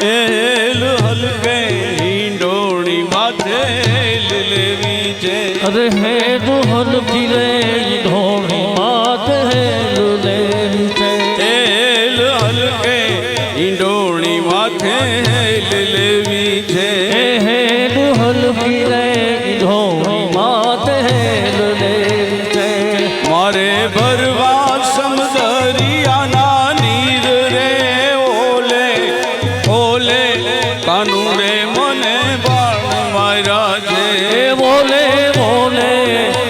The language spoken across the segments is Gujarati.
એલ હલકે ઈંડોળી માથે લેવી છે અરે હેલ હલકી રે ઈંડોળી માથે લેવી છે એલ હલકે ઈંડોળી માથે લેવી છે હેલ હલકી રે ઈંડોળી માથે લેવી છે મારે ભરવા સમદરિયાના નીર રે ઓલે ઓલે કાનુડે મને બાણ માર્યા છે બોલે બોલે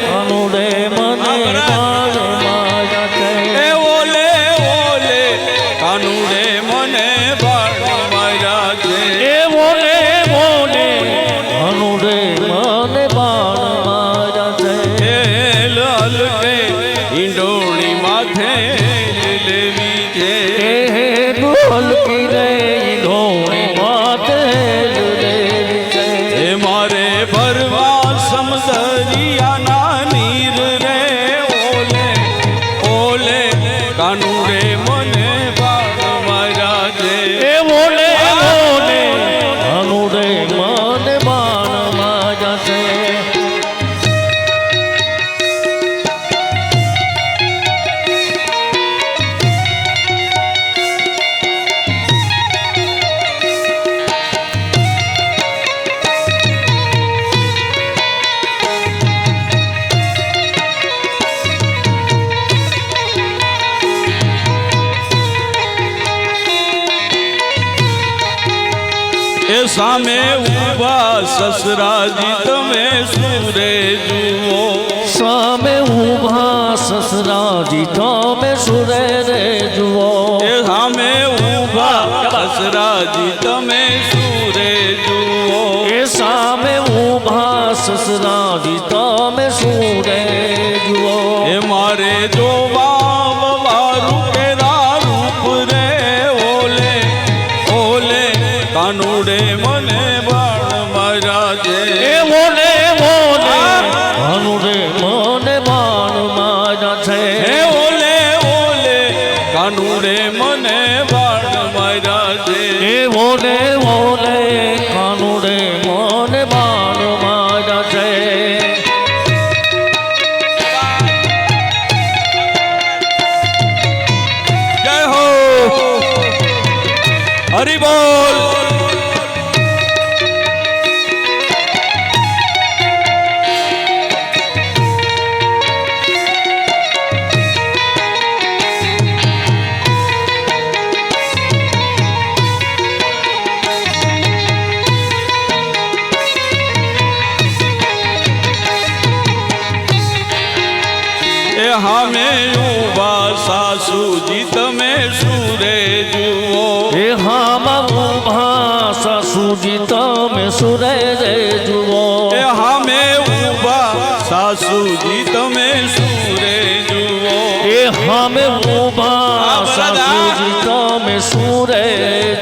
કાનુડે મને બાણ માર્યા છે ઓલે ઓલે કાનુડે મને બાણ માર્યા છે બોલે બોલે કાનુડે મને બાણ માર્યા છે એલ હલકે ઈંડોળી માથે લેવી છે હલકી રે ઈંડોળી માથે લેવી છે એ મારે ભરવા સમદરિયાના નીર રે ઓલે ઓલે કાનુડે મને બાણ માર્યા છે બોલે બોલે કાનુડે મને બાણ માર્યા છે એ સામે ઊભા સસરાજી તમે સુરે જુઓ સામે ઊભા સસરાજી તમે સુરે રે જુઓ એ સામે ઊભા સસરાજી તમે સુરે જુઓ એ સામે ઊભા સસરાજી તમે સુરે જુઓ એ મારે જોવા વારું કેરા રૂપ રે ઓલે ઓલે કાનુડે મને બાણ માર્યા છે બોલે બોલે કાનુડે મને બાણ માર્યા છે હે ઓલે ઓલે કાનુડે મને બાણ માર્યા છે બોલે બોલે કાનુડે મને બાણ માર્યા છે જય હો હરિ બોલ એ હામે ઊભા સાસુજી તમે સુરે જુઓ એ હામાં ઊભા સાસુજી તમે સુરે રે જુઓ એ હામે ઊભા સાસુજી તમે સુરે જુઓ એ હામે ઊભા સાસુજી તમે સુરે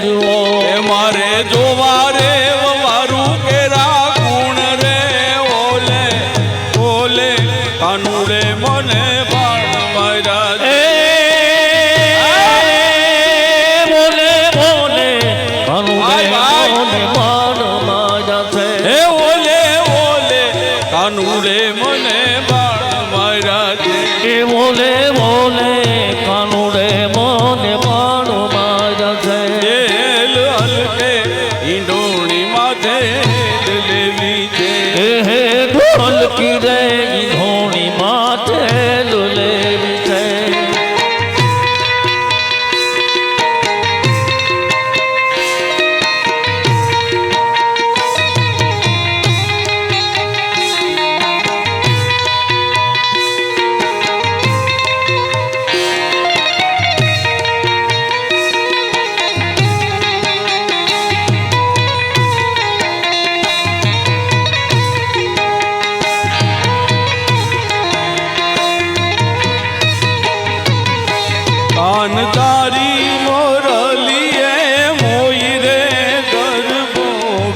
જુઓ એ મારે જોવા રે વારું કેરા ગુણ રે ઓલે ઓલે કાનુડે મને બાણ માર્યા છે બોલે બોલે કાનુડે મને બાણ માર્યા છે હે ઓલે ઓલે કાનુડે મને બાણ માર્યા છે બોલે બોલે કાનુડે મને બાણ માર્યા છે એલ હલકે ઈંડોળી માથે લેવી છે હે ઢોલકી રે ઈંધોણી માથે લેવી છે કાન તારી મોરલીએ મોઈ રે ગરબો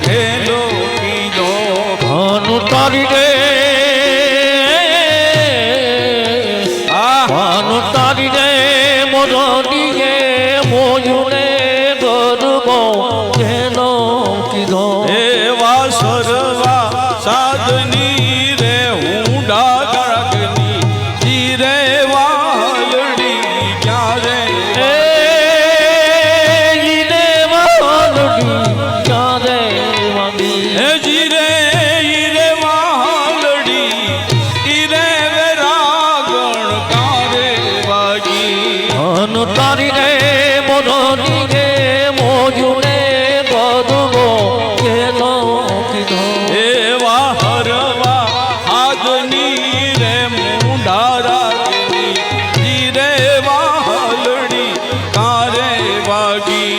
ઘેલો કીધો ભાનુ તારી રે ભાનુ તારી રે મોરલીએ મોયું રે ગરબો સોનાની રે મોરની રે મોજુને ગોદવો કેનો કીધો એવા હરવા આજની રે મુંડારાની જીરે વાહલડી કારે વાગી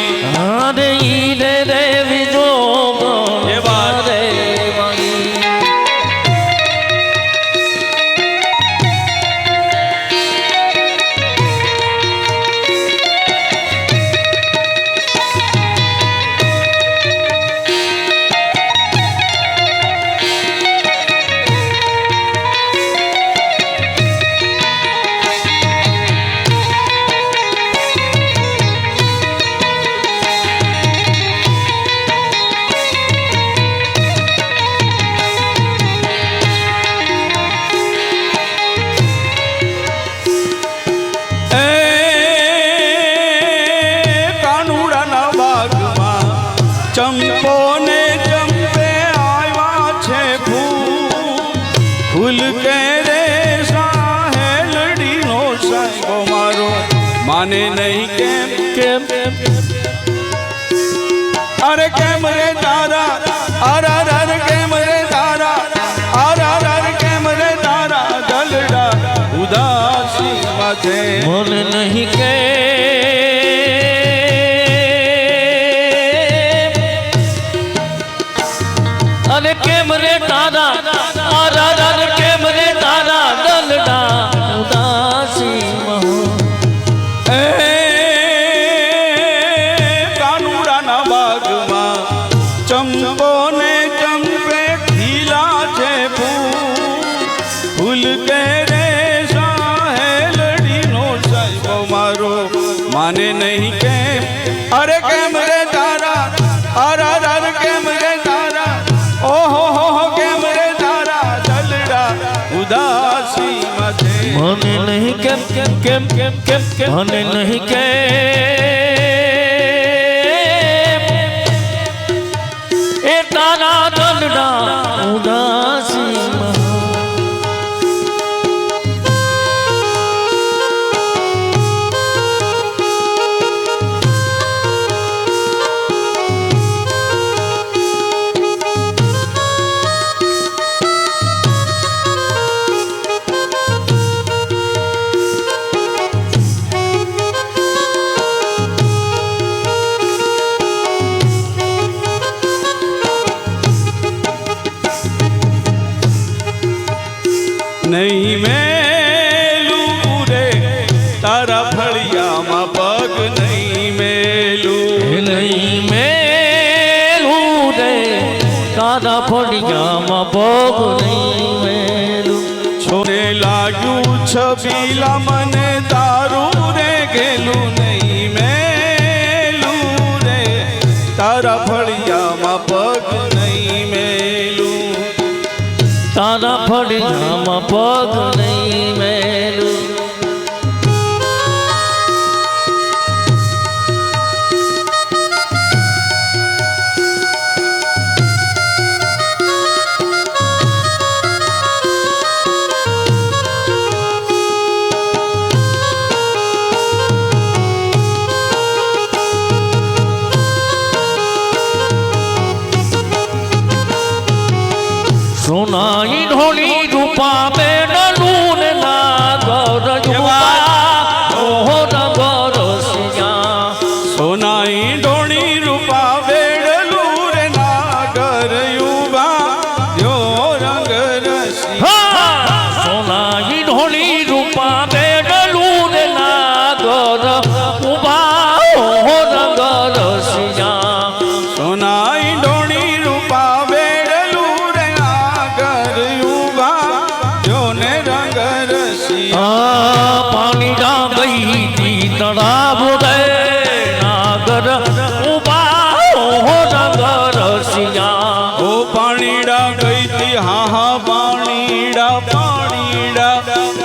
અરે ઈરે રે વિજો એવા રે વાગી ચંપો ને ચંપે આવ્યા છે ફૂલ કે રે સાહેલડી નો સાંગો મારો માને નહીં કેમ અરે કેમ રે તારા અર કેમ રે તારા અર કેમ રે તારા દલડા ઉદાસી માથે મને નહીં કે અરે કેમ રે તારા અર કેમ રે તારા દલડા ઉદાસી મહો એ કાનુડાના બાગમાં ચંપો ને ચંપે ખીલા છે ફૂલ કે રે સાહેલડી નો સાહેબો મારો માને નહીં કેમ અરે કેમ રે તારા અર કેમ રે તારા ઓહો હો કેમ રે તારા દલડા ઉદાસી માથે મને નહીં કેમ મને નહીં કે એ તારા દલડા ઉદાસી મહો નહીં મેલું રે તારા ફળિયામાં પગ નહીં મેલું નહીં મેલું રે તારા ફળિયામાં પગ નહીં મેલું છોરે લાગ્યું છબીલા મને તારું રે ગેલું નહીં મેલું રે તારા ફળિયામાં પગ નહીં મેલું તારા ફળિયામાં પગ નહીં મેલું સોનાઈ ઢોળી રૂપા બેડલું ને નાગર યુવા ઓહો નગર સિયા સોનાઈ ઢોળી રૂપા બેડલું રે નાગર યુવા યો રંગ રસી સોનાઈ ઢોળી રૂપા બેડલું ને નાગર ઉભા ઓહો નગર સિયા સોનાઈ ઢોળી રૂપા બેડલું રે નાગર યુવા યો ને રંગ રસી પાણી ડા ગઈ તી તળાવ રે નાગર ઉભા ઓહો નગર સિયા ઓ પાણીડા ગઈ તી હા પાણીડા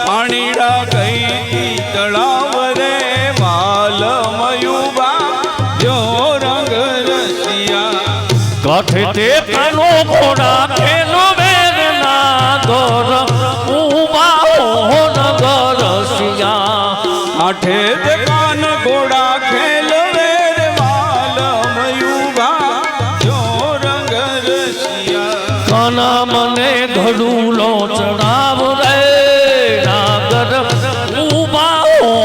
પાણીડા ગઈ તી તળાવ રે વાલ મયુબા યો રંગ રસિયા કાઠે તે કાનો ઘોડા ખેલો બેર નાગર ઉભા ઓહો નગર સિયા આઠે તે કાન ઘોડા ઘડુલો ચડાવ રે નાગર ઉભા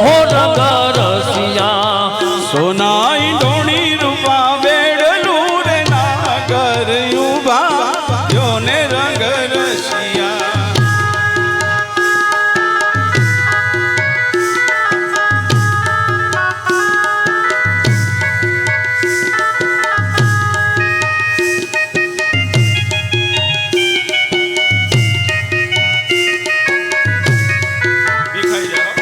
હોર ગરસિયા સોનાઈ ઢોણી રૂપા વેડલું રે નાગર ઉભા યોને રંગ રસિયા દેખાઈ જાઓ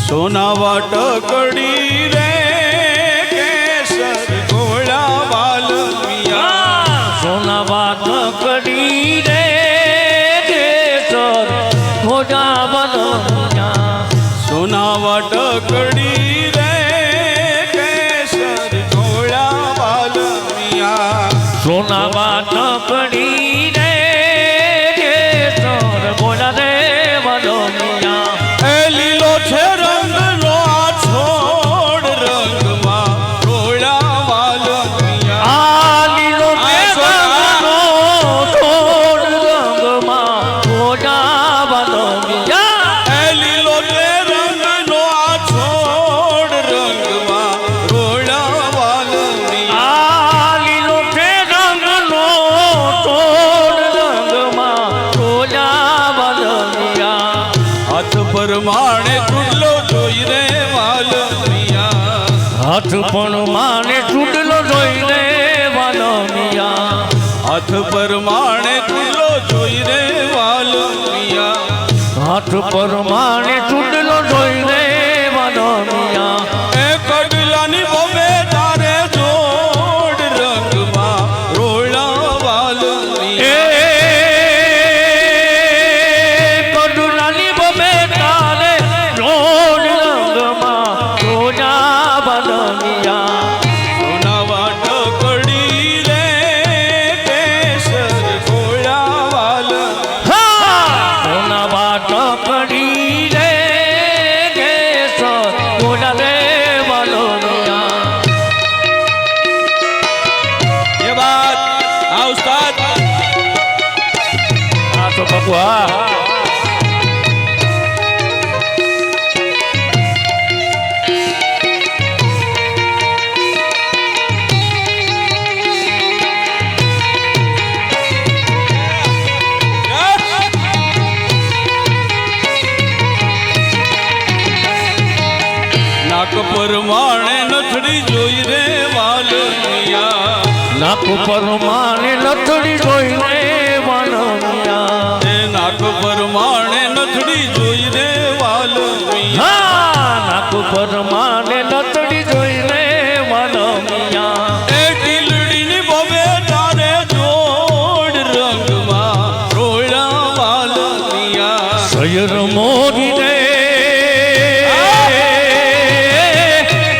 સોના વાટકડી રે કેસર ગોળા વાલમિયા સોના વાત કરી રે કેસર ઘોડા બનમિયા સોના વાટકડી રે કેસર ગોળા વાલમિયા સોના વાત કરી રે કેસર ઘોડા રે બનમિયા એ લીલો છે રંગનો આ છોડ રંગમાં ગોળા વાલમિયા આ લીલો રંગનો છોડ રંગમાં ઘોડા બનમિયા એ લીલો છે રંગનો આ છોડ રંગમાં ગોળા વાલમિયા આ લીલો રંગનો છોડ રંગમાં ઘોડા બનમિયા હાથ પરમાણે ચૂડલો જોઈ રે વાલમિયા હાથ પણ માને ચૂડલો જોઈને વાલમિયા હાથ પરમાણે ચૂડલો જોઈ રે વાલમિયા હાથ પર માને ચૂડલો જોઈને વાલમિયા એ કડલાની બોબે તારે જોડ રંગમાં રોળા વાલમિયા એ કડુલાની બબે તારે જોડ રંગમાં રોજા વાલમિયા સોના વાટકડી રે કેસર ગોળા વાલમિયા સોના વાત કરી રે કેસર ઘોડા રે વાલમિયા એ બાત આ ઉસ્તાદ આ તો બાપુ હા નાક પરમાણે નથડી જોઈ રે વાલમિયા નાક પર માને લથડી જોઈને વાલમિયા એ નાક પરમાણે નથડી જોઈ રે વાલમિયા હા નાક પર માને લથડી જોઈને વાલમિયા એ ઢીલડીની બોબે તારે જોડ રંગમાં રોળા વાલમિયા સયર મોરી રે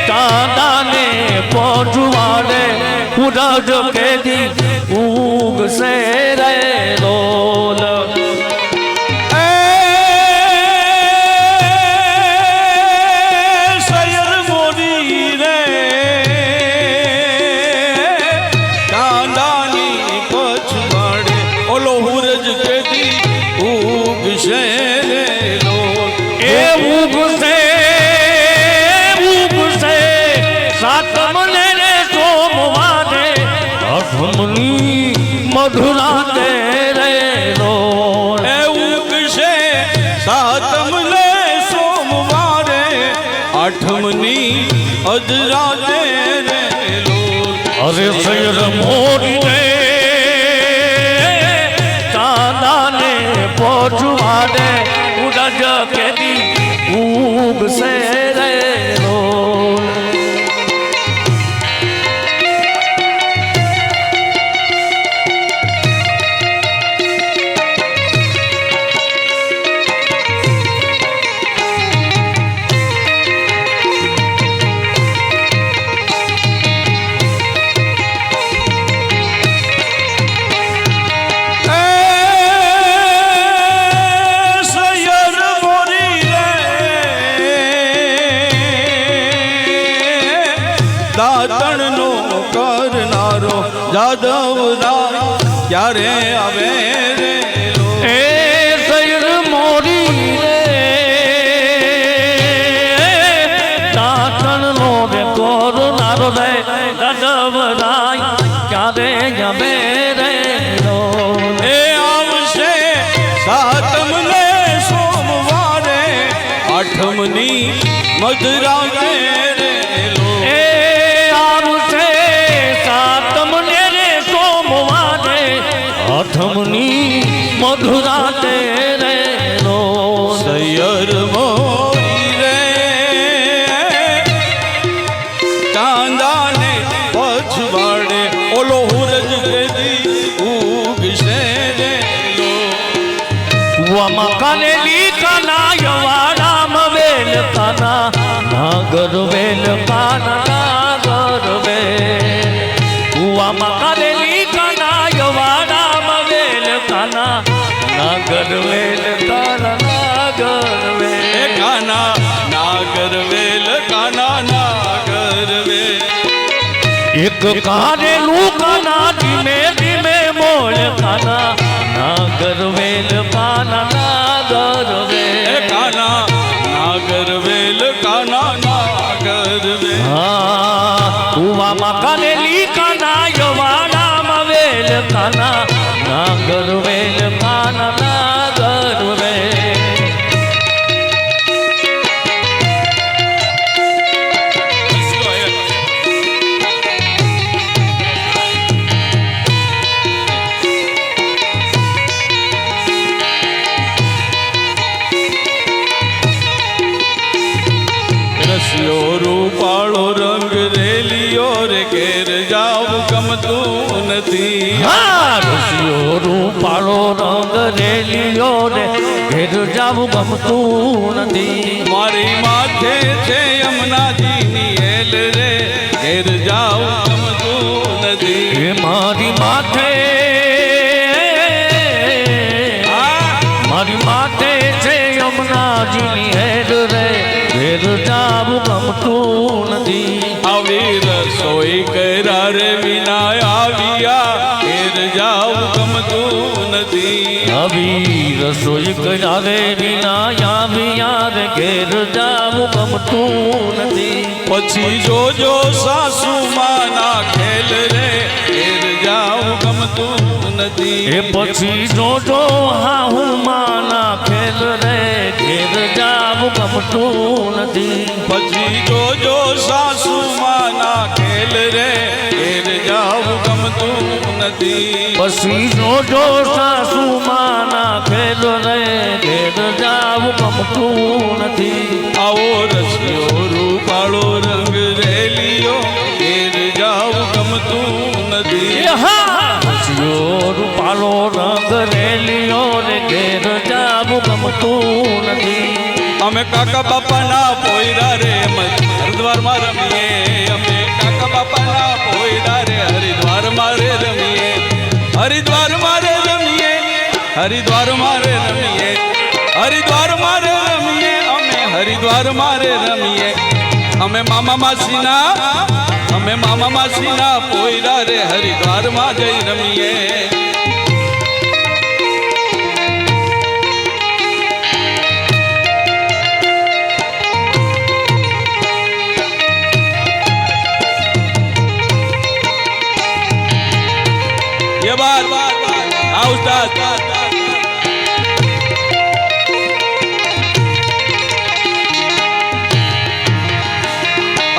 કાંદાને પહોંચવાડે ઉડાજ કેદી ઊગ સે રે લોલ એ સયર મોરી રે કાંદાની પછવાડે ઓલો હુરજ કેદી ઉગશે રે લોલ એ ઉગશે સાતમને રે સોમવારે અઠમની મધુરા તે રે રોલ એ ઉગશે સાતમને સોમવારે આઠમની અધરાતે રે લોલ અરે સૈર મોરી રે ચાંદાને પહોંચવાડે ઉડજ કેદી ઉગશે રે રોલ યાદવરાય ક્યારે આવે રે લો. એ સૈર મોરી રે દાતણ નો રે કોરનારો રે યાદવરાય ક્યારે આવે રે લો. એ આવશે સાતમને સોમવારે આઠમની મધરાતે રે લો. એ આવશે સાતમને રે સોમવારે આઠમની મધુરાતે રે લો. સૈયર મોરી રે કાંદાને પછવાડે ઓલો હુરજ દેદી ઉગશે રે લો. કુવામાં કાનેલી કાના યવાડામ વેલ કાના નાગર વેલ કાના નાગર વેલ. કુવામાં કાનેલી કાના યવાડામ વેલ કાના નાગર વેલ કાના નાગર એ વેલ. કાના નાગર વેલ કાના નાગર વેલ. એક કારેલું કાના ધીમે ધીમે મોલ કાના નાગર વેલ કાના નાગર એ વેલ. કાના નાગર વેલ કાના નાગર વેલ. હા કુવામાં કાનેલી કાના યવાડામાં વેલ કાના નાગર વેલ કાના નાગર વેલ. રસિયો રૂપાળો રંગ રેલિયો રે ઘેર જાવ ગમતું નથી. હા રસિયો રૂપાળો રંગ રેલિયો રે ઘેર જાવું ગમતું નથી. મારી માથે છે યમુનાજીની હેલ રે ઘેર જાવ ગમતું નથી. એ મારી માથે મારી માથે છે યમુનાજીની હેડ રે ઘેર જાવું ગમતું નથી. આવી રસોઈ કર્યા રે વિના આવ્યા ઘેર જાવ ગમતું નથી. આવી રસોઈ કર્યા રે વિના આવ્યા રે ઘેર જાવું ગમતું નથી. પછી જોજો સાસુ માના ખેલ રે ઘેર જાવ ગમતું નથી. એ પછી જોજો હા હું માના ખેલ રે ઘેર જાવું ગમતું નથી. પછી જોજો સાસુ માના ખેલ રે ઘેર જાવ ગમતું નથી. પછી જોજો સાસુ માના ખેલ રે ઘેર જાવું ગમતું નથી. આવો રસિયો રૂપાળો રંગ રેલિયો ઘેર જાવ ગમતું નથી. એ હા રસિયો રૂપાળો રંગ રેલિયો રે ઘેર જાવું ગમતું નથી. અમે કાકા બાપાના પોયરા રે હરિદ્વારમાં રમીએ. અમે કાકા બાપાના પોયરા રે હરિદ્વારમાં રે રમીએ. હરિદ્વારમાં રે રમીએ. હરિદ્વારમાં રે રમીએ. હરિદ્વારમાં રે રમીએ. અમે હરિદ્વારમાં રે રમીએ. અમે મામા માસીના પોયરા રે હરિદ્વારમાં જઈ રમીએ. ये बात हाँ उस्ताद.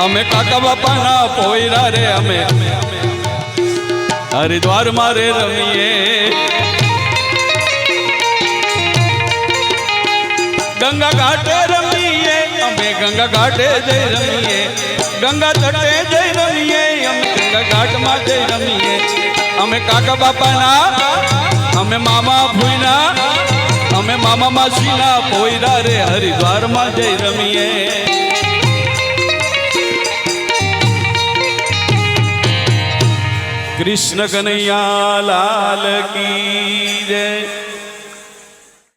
અમે કાકા બાપાના પોયરા રે અમે હરિદ્વારમાં રે રમીએ. ગંગા ઘાટે રમીએ. અમે ગંગા ઘાટે જઈ રમીએ. ગંગા તટે જઈ રમીએ. અમે ગંગા ઘાટમાં જઈ રમીએ. અમે કાકા બાપાના અમે મામા ભૂઈના અમે મામા માસીના પોયરા રે હરિદ્વારમાં જઈ રમીએ. કૃષ્ણ કનૈયા લાલ કી